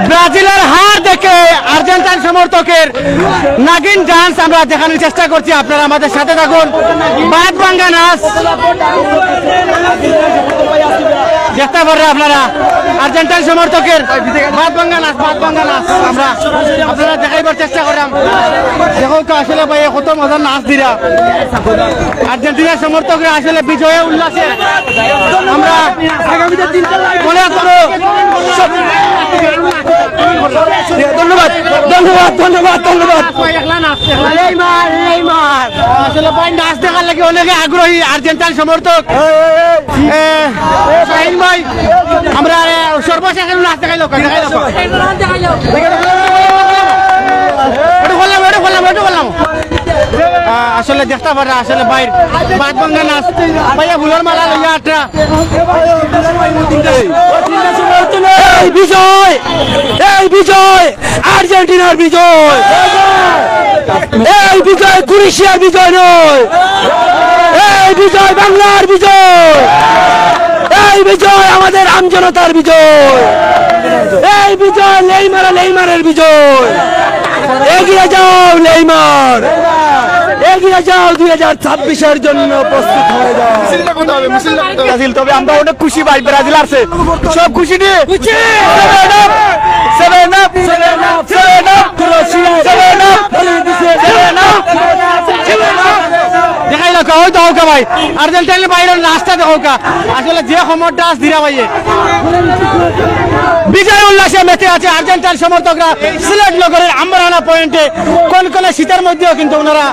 ব্রাজিলের হার দেখে আর্জেন্টাইন সমর্থকের নাগিন ডান্স আমরা দেখানোর চেষ্টা করছি, আপনারা আমাদের সাথে থাকুন। বাদ ভাঙ্গা নাচ দেখতে পারেন আপনারা, আর্জেন্টাইন সমর্থকের বাদ ভাঙ্গা নাচ আমরা আপনারা দেখাইবার চেষ্টা করলাম। দেখো আসলে ভাই কত মজার নাচ দিরা, আর্জেন্টিনার সমর্থকরা আসলে বিজয়ে উল্লাসে আমরা মনে করো। ধন্যবাদ ধন্যবাদ ধন্যবাদ ধন্যবাদ। আসলে ভাই নাচ দেখার লাগে অনেকে আগ্রহী আর্জেন্টাইন সমর্থক। শাহিন ভাই আমরা সর্বশেষ নাচ দেখাইল আসলে দেখতে পারা আসলে বাইর বাদ ভাঙ্গা নাচ ভাইয়া ভুলার মালা লইয়া আটটা বিজয়, এই বিজয় আর্জেন্টিনার বিজয়, এই বিজয় ক্রোয়েশিয়ার বিজয় নয়, এই বিজয় বাংলার বিজয়, এই বিজয় আমাদের আমজনতার বিজয়, এই বিজয় নেইমারের বিজয়। এগিয়ে যাও নেইমার, এগিয়ে যাও 2026-এর জন্য প্রস্তুত হয়ে যাও। ব্রাজিল তবে আমরা অনেক খুশি ভাই, ব্রাজিল আসছে সব খুশি নিয়ে দেখাই লোক ওই তো হোকা ভাই আর্জেন্টাইনের বাইরের রাস্তা হোকা আসলে যে খবরটা আস দিরা ভাইয়ে বিজয় উল্লাসে মেতে আছে আর্জেন্টাইন সমর্থকরা সিলেট নগরের আম্বারানা পয়েন্টে কোন কোন শীতের মধ্যেও কিন্তু ওনারা